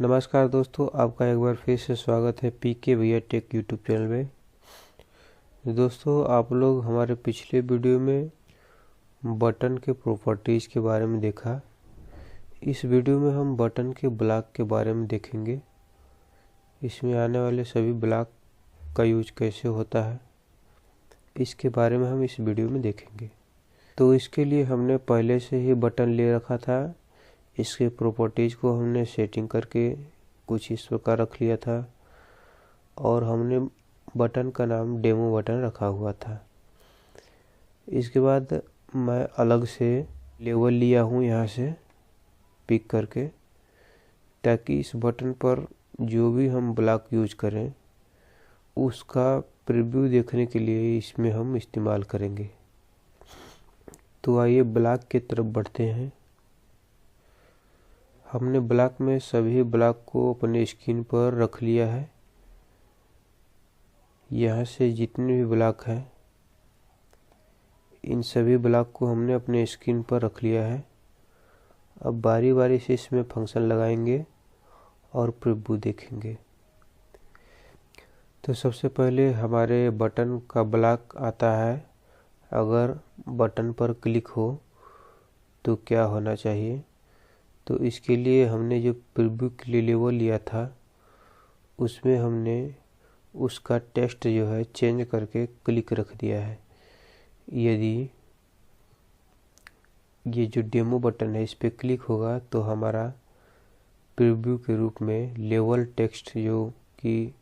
नमस्कार दोस्तों, आपका एक बार फिर से स्वागत है पीके भैया टेक यूट्यूब चैनल में। दोस्तों, आप लोग हमारे पिछले वीडियो में बटन के प्रॉपर्टीज़ के बारे में देखा। इस वीडियो में हम बटन के ब्लॉक के बारे में देखेंगे। इसमें आने वाले सभी ब्लॉक का यूज कैसे होता है, इसके बारे में हम इस वीडियो में देखेंगे। तो इसके लिए हमने पहले से ही बटन ले रखा था। इसके प्रॉपर्टीज़ को हमने सेटिंग करके कुछ इस प्रकार रख लिया था और हमने बटन का नाम डेमो बटन रखा हुआ था। इसके बाद मैं अलग से लेवल लिया हूँ यहाँ से पिक करके, ताकि इस बटन पर जो भी हम ब्लॉक यूज करें उसका प्रीव्यू देखने के लिए इसमें हम इस्तेमाल करेंगे। तो आइए ब्लॉक की तरफ बढ़ते हैं। हमने ब्लॉक में सभी ब्लॉक को अपने स्क्रीन पर रख लिया है। यहाँ से जितने भी ब्लॉक हैं इन सभी ब्लॉक को हमने अपने स्क्रीन पर रख लिया है। अब बारी बारी से इसमें फंक्शन लगाएंगे और प्रीव्यू देखेंगे। तो सबसे पहले हमारे बटन का ब्लॉक आता है। अगर बटन पर क्लिक हो तो क्या होना चाहिए, तो इसके लिए हमने जो प्रीव्यू के लिए लेवल लिया था उसमें हमने उसका टेक्स्ट जो है चेंज करके क्लिक रख दिया है। यदि ये जो डेमो बटन है इस पर क्लिक होगा तो हमारा प्रीव्यू के रूप में लेवल टेक्स्ट जो कि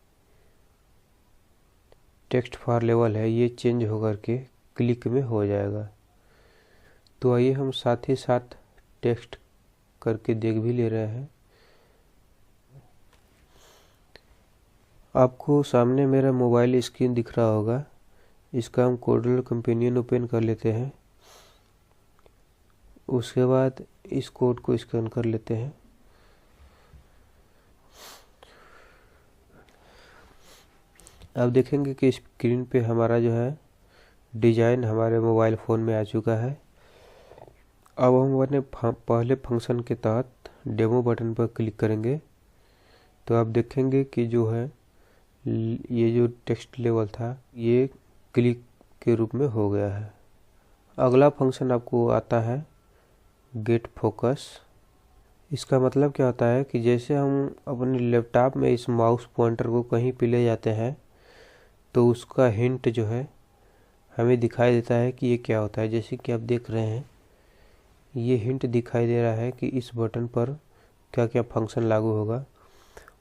टेक्स्ट फॉर लेवल है ये चेंज होकर के क्लिक में हो जाएगा। तो आइए हम साथ ही साथ टेक्स्ट करके देख भी ले रहे हैं। आपको सामने मेरा मोबाइल स्क्रीन दिख रहा होगा। इसका हम कोडल कंपेनियन ओपन कर लेते हैं। उसके बाद इस कोड को स्कैन कर लेते हैं। अब देखेंगे कि स्क्रीन पे हमारा जो है डिजाइन हमारे मोबाइल फ़ोन में आ चुका है। अब हम अपने पहले फंक्शन के तहत डेमो बटन पर क्लिक करेंगे तो आप देखेंगे कि जो है ये जो टेक्स्ट लेवल था ये क्लिक के रूप में हो गया है। अगला फंक्शन आपको आता है गेट फोकस। इसका मतलब क्या होता है कि जैसे हम अपने लैपटॉप में इस माउस पॉइंटर को कहीं पे ले जाते हैं तो उसका हिंट जो है हमें दिखाई देता है कि ये क्या होता है। जैसे कि आप देख रहे हैं ये हिंट दिखाई दे रहा है कि इस बटन पर क्या क्या फंक्शन लागू होगा।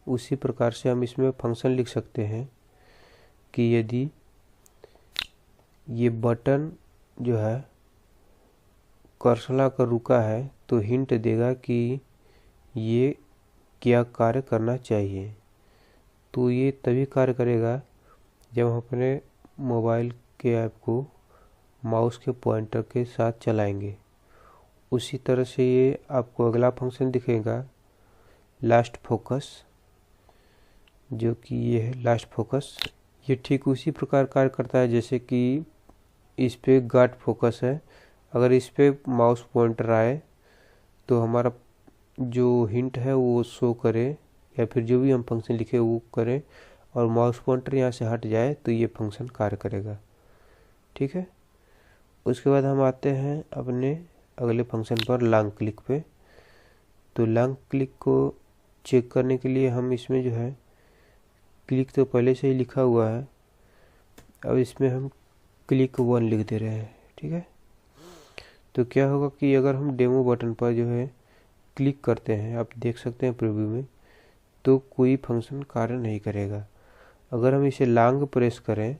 उसी प्रकार से हम इसमें फंक्शन लिख सकते हैं कि यदि ये बटन जो है कर्सर कर रुका है तो हिंट देगा कि ये क्या कार्य करना चाहिए। तो ये तभी कार्य करेगा जब हम अपने मोबाइल के ऐप को माउस के पॉइंटर के साथ चलाएंगे। उसी तरह से ये आपको अगला फंक्शन दिखेगा लास्ट फोकस, जो कि ये है लास्ट फोकस। ये ठीक उसी प्रकार कार्य करता है जैसे कि इस पे गार्ड फोकस है। अगर इस पे माउस पॉइंटर आए तो हमारा जो हिंट है वो शो करे या फिर जो भी हम फंक्शन लिखे वो करे, और माउस पॉइंटर यहाँ से हट जाए तो ये फंक्शन कार्य करेगा। ठीक है। उसके बाद हम आते हैं अपने अगले फंक्शन पर लॉन्ग क्लिक पे। तो लॉन्ग क्लिक को चेक करने के लिए हम इसमें जो है क्लिक तो पहले से ही लिखा हुआ है, अब इसमें हम क्लिक 1 लिख दे रहे हैं। ठीक है। तो क्या होगा कि अगर हम डेमो बटन पर जो है क्लिक करते हैं, आप देख सकते हैं प्रीव्यू में, तो कोई फंक्शन कार्य नहीं करेगा। अगर हम इसे लॉन्ग प्रेस करें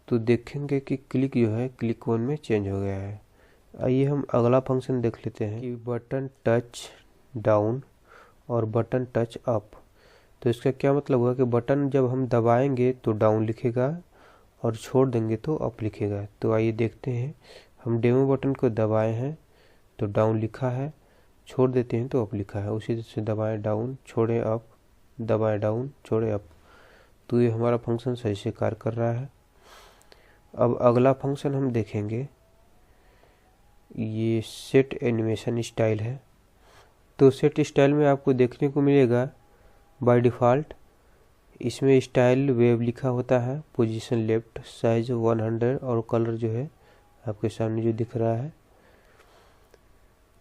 तो देखेंगे कि क्लिक जो है क्लिक 1 में चेंज हो गया है। आइए हम अगला फंक्शन देख लेते हैं कि बटन टच डाउन और बटन टच अप। तो इसका क्या मतलब हुआ कि बटन जब हम दबाएंगे तो डाउन लिखेगा और छोड़ देंगे तो अप लिखेगा। तो आइए देखते हैं। हम डेमो बटन को दबाए हैं तो डाउन लिखा है, छोड़ देते हैं तो अप लिखा है। उसी तरह से दबाएं डाउन, छोड़ें अप, दबाएं डाउन, छोड़ें अप। तो ये हमारा फंक्शन सही से कार्य कर रहा है। अब अगला फंक्शन हम देखेंगे, ये सेट एनिमेशन स्टाइल है। तो सेट स्टाइल में आपको देखने को मिलेगा बाय डिफ़ॉल्ट इसमें स्टाइल वेब लिखा होता है, पोजीशन लेफ्ट, साइज 100 और कलर जो है आपके सामने जो दिख रहा है।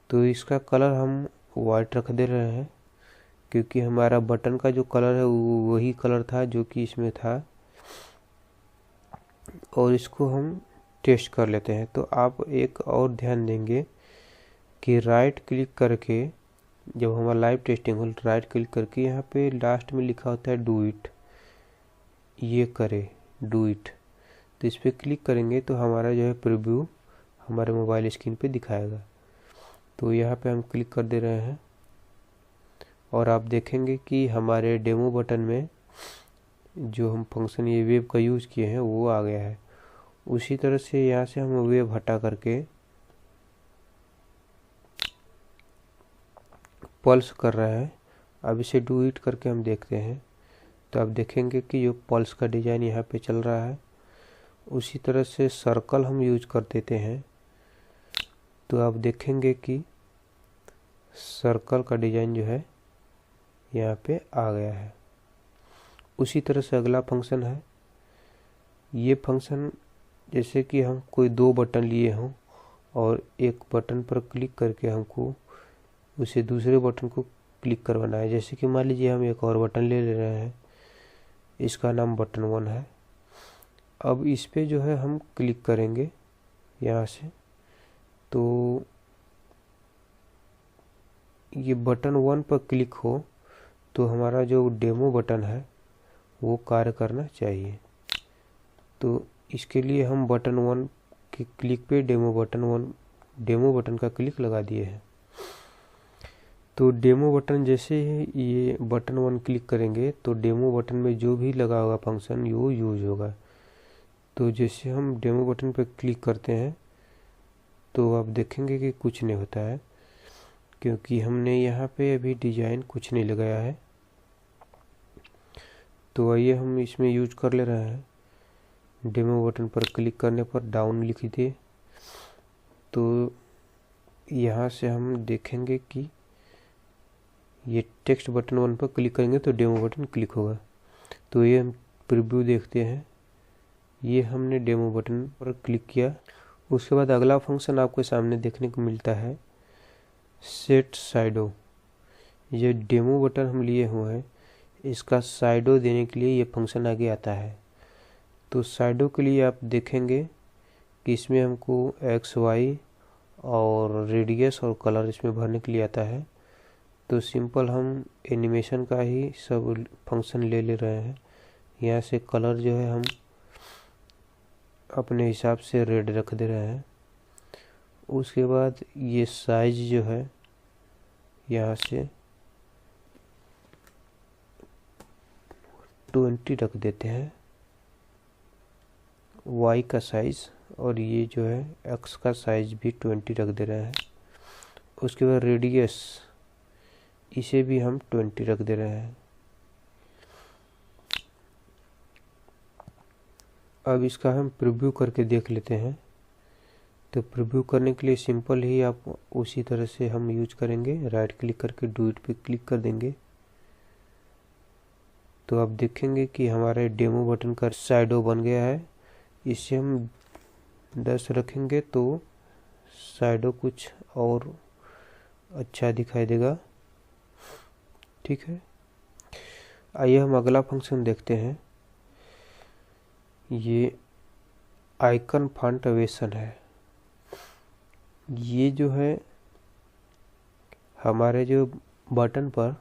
तो इसका कलर हम वाइट रख दे रहे हैं क्योंकि हमारा बटन का जो कलर है वो वही कलर था जो कि इसमें था। और इसको हम टेस्ट कर लेते हैं। तो आप एक और ध्यान देंगे कि राइट क्लिक करके जब हमारा लाइव टेस्टिंग हो, राइट क्लिक करके यहाँ पे लास्ट में लिखा होता है डू इट, ये करे डू इट, तो इस पर क्लिक करेंगे तो हमारा जो है प्रीव्यू हमारे मोबाइल स्क्रीन पे दिखाएगा। तो यहाँ पे हम क्लिक कर दे रहे हैं और आप देखेंगे कि हमारे डेमो बटन में जो हम फंक्शन ये वेब का यूज़ किए हैं वो आ गया है। उसी तरह से यहाँ से हम वेब हटा करके पल्स कर रहे हैं। अब इसे डू इट करके हम देखते हैं तो आप देखेंगे कि जो पल्स का डिज़ाइन यहाँ पे चल रहा है। उसी तरह से सर्कल हम यूज कर देते हैं तो आप देखेंगे कि सर्कल का डिज़ाइन जो है यहाँ पे आ गया है। उसी तरह से अगला फंक्शन है, ये फंक्शन जैसे कि हम कोई दो बटन लिए हों और एक बटन पर क्लिक करके हमको उसे दूसरे बटन को क्लिक करवाना है। जैसे कि मान लीजिए हम एक और बटन ले रहे हैं, इसका नाम बटन 1 है। अब इस पे जो है हम क्लिक करेंगे यहाँ से, तो ये बटन 1 पर क्लिक हो तो हमारा जो डेमो बटन है वो कार्य करना चाहिए। तो इसके लिए हम बटन 1 के क्लिक पे डेमो बटन का क्लिक लगा दिए हैं। तो डेमो बटन जैसे ही ये बटन 1 क्लिक करेंगे तो डेमो बटन में जो भी लगा होगा फंक्शन वो यूज होगा। तो जैसे हम डेमो बटन पर क्लिक करते हैं तो आप देखेंगे कि कुछ नहीं होता है क्योंकि हमने यहाँ पे अभी डिज़ाइन कुछ नहीं लगाया है। तो आइए हम इसमें यूज कर ले रहे हैं। डेमो बटन पर क्लिक करने पर डाउन लिख दिए तो यहाँ से हम देखेंगे कि ये टेक्स्ट बटन 1 पर क्लिक करेंगे तो डेमो बटन क्लिक होगा। तो ये हम प्रीव्यू देखते हैं, ये हमने डेमो बटन पर क्लिक किया। उसके बाद अगला फंक्शन आपके सामने देखने को मिलता है सेट साइडो। ये डेमो बटन हम लिए हुए हैं, इसका साइडो देने के लिए ये फंक्शन आगे आता है। तो साइडो के लिए आप देखेंगे कि इसमें हमको एक्स वाई और रेडियस और कलर इसमें भरने के लिए आता है। तो सिंपल हम एनिमेशन का ही सब फंक्शन ले रहे हैं। यहाँ से कलर जो है हम अपने हिसाब से रेड रख दे रहे हैं। उसके बाद ये साइज जो है यहाँ से 20 रख देते हैं वाई का साइज, और ये जो है एक्स का साइज भी 20 रख दे रहे हैं। उसके बाद रेडियस इसे भी हम 20 रख दे रहे हैं। अब इसका हम प्रीव्यू करके देख लेते हैं। तो प्रीव्यू करने के लिए सिंपल ही आप उसी तरह से हम यूज करेंगे, राइट क्लिक करके डू इट पे क्लिक कर देंगे। तो आप देखेंगे कि हमारे डेमो बटन का साइडो बन गया है। इसे हम 10 रखेंगे तो साइडो कुछ और अच्छा दिखाई देगा। ठीक है, आइए हम अगला फंक्शन देखते हैं। ये आइकन फॉन्ट वेसन है। ये जो है हमारे जो बटन पर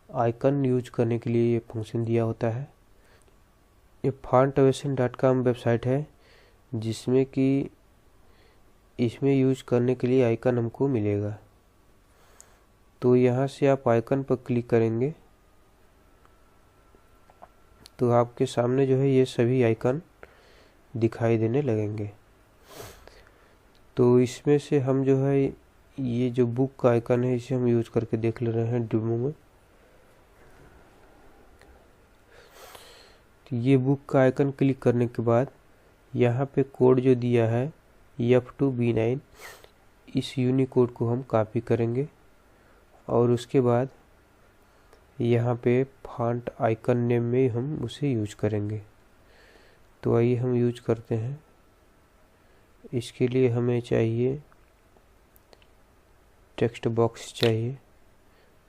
आइकन यूज करने के लिए ये फंक्शन दिया होता है। ये fontavation.com वेबसाइट है जिसमें कि इसमें यूज करने के लिए आइकन हमको मिलेगा। तो यहाँ से आप आइकन पर क्लिक करेंगे तो आपके सामने जो है ये सभी आइकन दिखाई देने लगेंगे। तो इसमें से हम जो है ये जो बुक का आइकन है इसे हम यूज करके देख ले रहे हैं डेमो में। तो ये बुक का आइकन क्लिक करने के बाद यहाँ पे कोड जो दिया है F2B9, इस यूनिकोड को हम कॉपी करेंगे और उसके बाद यहाँ पे फॉन्ट आइकन नेम में हम उसे यूज करेंगे। तो आइए हम यूज करते हैं। इसके लिए हमें चाहिए टेक्स्ट बॉक्स चाहिए।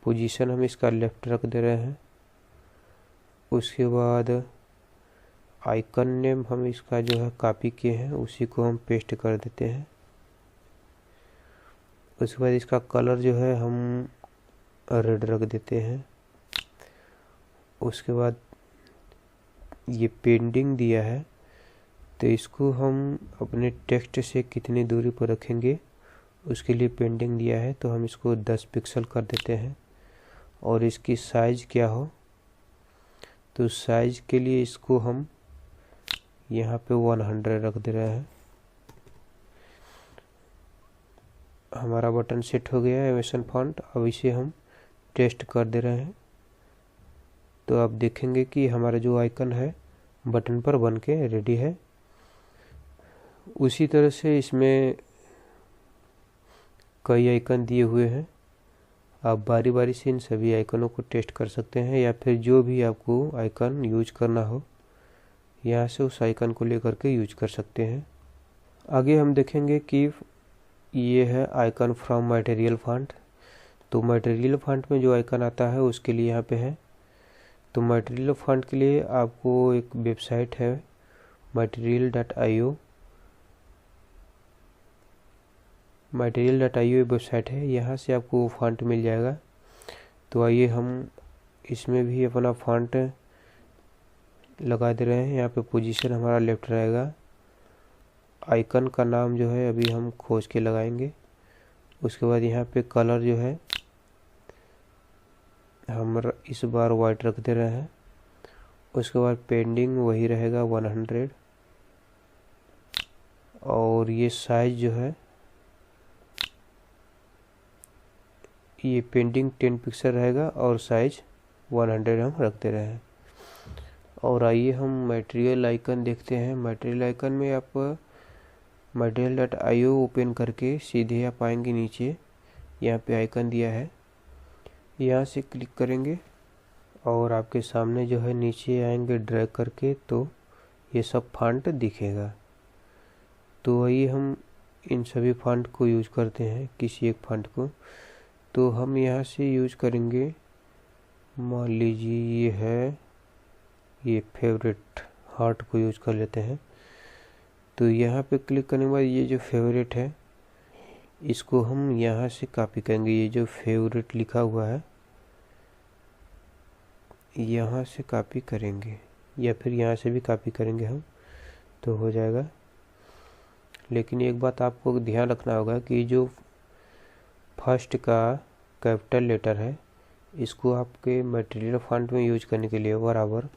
पोजीशन हम इसका लेफ्ट रख दे रहे हैं। उसके बाद आइकन नेम हम इसका जो है कॉपी किए हैं उसी को हम पेस्ट कर देते हैं। उसके बाद इसका कलर जो है हम रेड रख देते हैं। उसके बाद ये पेंडिंग दिया है तो इसको हम अपने टेक्स्ट से कितनी दूरी पर रखेंगे उसके लिए पेंडिंग दिया है, तो हम इसको 10 पिक्सल कर देते हैं। और इसकी साइज क्या हो, तो साइज के लिए इसको हम यहाँ पे 100 रख दे रहे हैं। हमारा बटन सेट हो गया है एमेजन फॉन्ट। अब इसे हम टेस्ट कर दे रहे हैं। तो आप देखेंगे कि हमारा जो आइकन है बटन पर बन के रेडी है। उसी तरह से इसमें कई आइकन दिए हुए हैं। आप बारी बारी से इन सभी आइकनों को टेस्ट कर सकते हैं, या फिर जो भी आपको आइकन यूज करना हो यहाँ से उस आइकन को लेकर के यूज कर सकते हैं। आगे हम देखेंगे कि ये है आइकन फ्रॉम मटेरियल फॉन्ट। तो मटेरियल फॉन्ट में जो आइकन आता है उसके लिए यहाँ पे है। तो मटेरियल फॉन्ट के लिए आपको एक वेबसाइट है material.io। material.io वेबसाइट है, यहाँ से आपको वो फॉन्ट मिल जाएगा। तो आइए हम इसमें भी अपना फॉन्ट लगा दे रहे हैं। यहाँ पे पोजीशन हमारा लेफ्ट रहेगा। आइकन का नाम जो है अभी हम खोज के लगाएंगे। उसके बाद यहाँ पे कलर जो है हम इस बार वाइट रख दे रहे हैं। उसके बाद पेंडिंग वही रहेगा 100। और ये साइज जो है ये पेंडिंग 10 पिक्सल रहेगा और साइज 100 हम रख दे रहे हैं। और आइए हम मटेरियल आइकन देखते हैं। मटेरियल आइकन में आप material.io ओपन करके सीधे आप आएंगे नीचे, यहाँ पे आइकन दिया है, यहाँ से क्लिक करेंगे और आपके सामने जो है नीचे आएंगे ड्रैग करके तो ये सब फॉन्ट दिखेगा। तो आइए हम इन सभी फॉन्ट को यूज करते हैं, किसी एक फॉन्ट को। तो हम यहाँ से यूज करेंगे, मान लीजिए ये है ये फेवरेट हार्ट को यूज कर लेते हैं। तो यहाँ पे क्लिक करने के बाद ये जो फेवरेट है इसको हम यहाँ से कॉपी करेंगे। ये जो फेवरेट लिखा हुआ है यहाँ से कॉपी करेंगे, या फिर यहाँ से भी कॉपी करेंगे हम तो हो जाएगा। लेकिन एक बात आपको ध्यान रखना होगा कि जो फर्स्ट का कैपिटल लेटर है इसको आपके मटेरियल फॉन्ट में यूज करने के लिए बराबर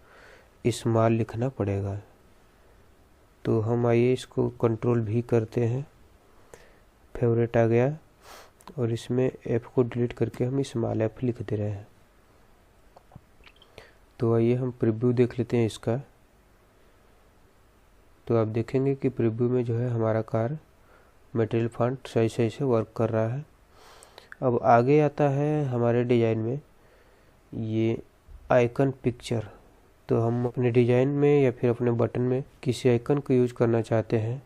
स्मॉल लिखना पड़ेगा। तो हम आइए इसको कंट्रोल भी करते हैं। फेवरेट आ गया और इसमें एफ को डिलीट करके हम स्मॉल एफ लिख दे रहे हैं। तो आइए हम प्रीव्यू देख लेते हैं इसका। तो आप देखेंगे कि प्रीव्यू में जो है हमारा कार मटेरियल फॉन्ट सही सही से वर्क कर रहा है। अब आगे आता है हमारे डिज़ाइन में ये आइकन पिक्चर। तो हम अपने डिज़ाइन में या फिर अपने बटन में किसी आइकन को यूज करना चाहते हैं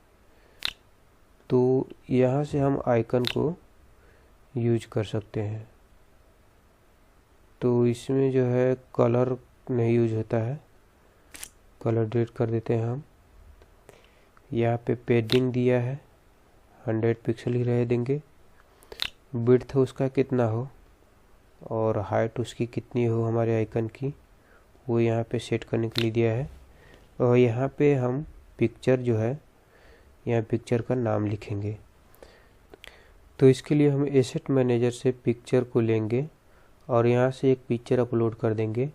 तो यहाँ से हम आइकन को यूज कर सकते हैं। तो इसमें जो है कलर नहीं यूज होता है, कलर डिलीट कर देते हैं हम। यहाँ पे पेडिंग दिया है 100 पिक्सल ही रह देंगे। विड्थ उसका कितना हो और हाइट उसकी कितनी हो हमारे आइकन की वो यहाँ पे सेट करने के लिए दिया है। और यहाँ पे हम पिक्चर जो है यहाँ पिक्चर का नाम लिखेंगे। तो इसके लिए हम एसेट मैनेजर से पिक्चर को लेंगे और यहाँ से एक पिक्चर अपलोड कर देंगे।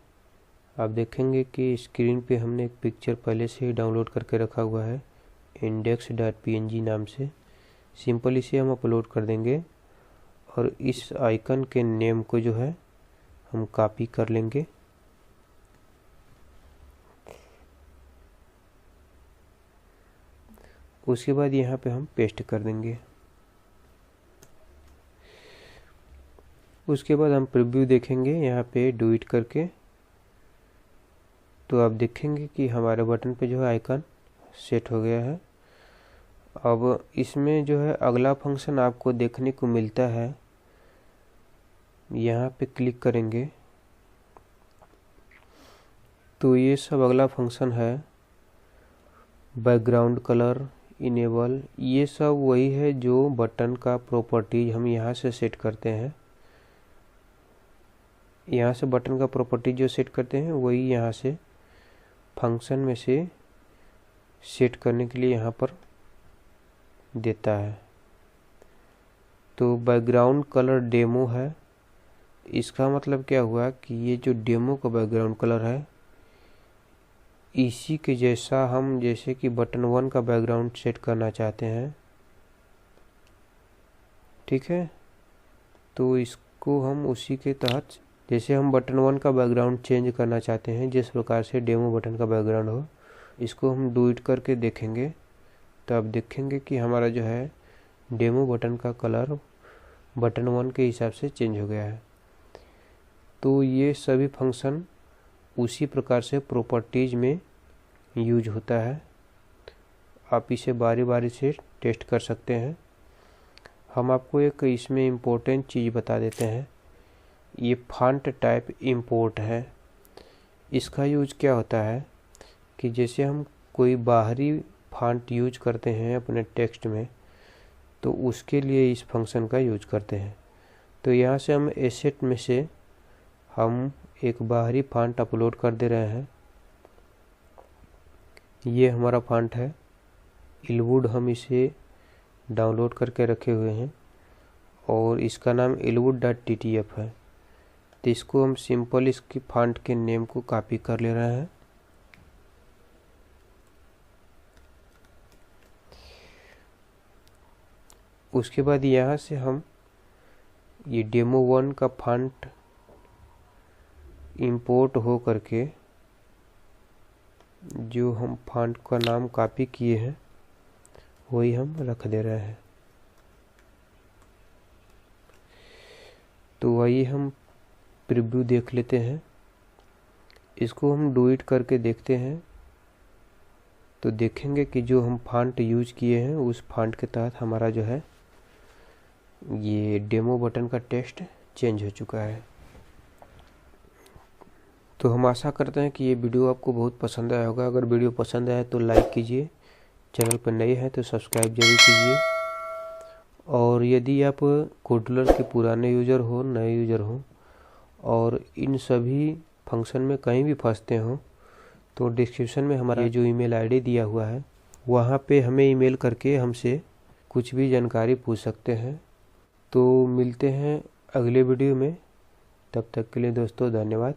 आप देखेंगे कि स्क्रीन पे हमने एक पिक्चर पहले से ही डाउनलोड करके रखा हुआ है index.png नाम से। सिंपल इसे हम अपलोड कर देंगे और इस आइकन के नेम को जो है हम कॉपी कर लेंगे। उसके बाद यहाँ पे हम पेस्ट कर देंगे। उसके बाद हम प्रीव्यू देखेंगे यहाँ पे डू इट करके, तो आप देखेंगे कि हमारे बटन पे जो है आइकन सेट हो गया है। अब इसमें जो है अगला फंक्शन आपको देखने को मिलता है, यहाँ पे क्लिक करेंगे तो ये सब अगला फंक्शन है। बैकग्राउंड कलर इनेबल, ये सब वही है जो बटन का प्रॉपर्टीज हम यहाँ से सेट करते हैं। यहाँ से बटन का प्रॉपर्टी जो सेट करते हैं वही यहाँ से फंक्शन में से सेट करने के लिए यहाँ पर देता है। तो बैकग्राउंड कलर डेमो है, इसका मतलब क्या हुआ कि ये जो डेमो का बैकग्राउंड कलर है इसी के जैसा हम जैसे कि बटन 1 का बैकग्राउंड सेट करना चाहते हैं, ठीक है। तो इसको हम उसी के तहत, जैसे हम बटन 1 का बैकग्राउंड चेंज करना चाहते हैं जिस प्रकार से डेमो बटन का बैकग्राउंड हो, इसको हम डू इट करके देखेंगे। तो आप देखेंगे कि हमारा जो है डेमो बटन का कलर बटन 1 के हिसाब से चेंज हो गया है। तो ये सभी फंक्शन उसी प्रकार से प्रॉपर्टीज में यूज होता है। आप इसे बारी बारी से टेस्ट कर सकते हैं। हम आपको एक इसमें इम्पोर्टेंट चीज़ बता देते हैं, ये फॉन्ट टाइप इंपोर्ट है। इसका यूज क्या होता है कि जैसे हम कोई बाहरी फॉन्ट यूज करते हैं अपने टेक्स्ट में, तो उसके लिए इस फंक्शन का यूज करते हैं। तो यहाँ से हम एसेट में से हम एक बाहरी फॉन्ट अपलोड कर दे रहे हैं। ये हमारा फॉन्ट है इलवुड, हम इसे डाउनलोड करके रखे हुए हैं और इसका नाम ilwood.ttf है। तो इसको हम सिंपल इसकी फॉन्ट के नेम को कॉपी कर ले रहे हैं। उसके बाद यहाँ से हम ये डेमो 1 का फॉन्ट इंपोर्ट हो करके जो हम फॉन्ट का नाम कॉपी किए हैं वही हम रख दे रहे हैं। तो वही हम प्रीव्यू देख लेते हैं, इसको हम डू इट करके देखते हैं। तो देखेंगे कि जो हम फॉन्ट यूज किए हैं उस फॉन्ट के तहत हमारा जो है ये डेमो बटन का टेक्स्ट चेंज हो चुका है। तो हम आशा करते हैं कि ये वीडियो आपको बहुत पसंद आया होगा। अगर वीडियो पसंद आया तो लाइक कीजिए, चैनल पर नए हैं तो सब्सक्राइब जरूर कीजिए। और यदि आप कोडलर के पुराने यूज़र हो, नए यूज़र हो और इन सभी फंक्शन में कहीं भी फंसते हो, तो डिस्क्रिप्शन में हमारा जो ईमेल आईडी दिया हुआ है वहाँ पे हमें ईमेल करके हमसे कुछ भी जानकारी पूछ सकते हैं। तो मिलते हैं अगले वीडियो में, तब तक के लिए दोस्तों धन्यवाद।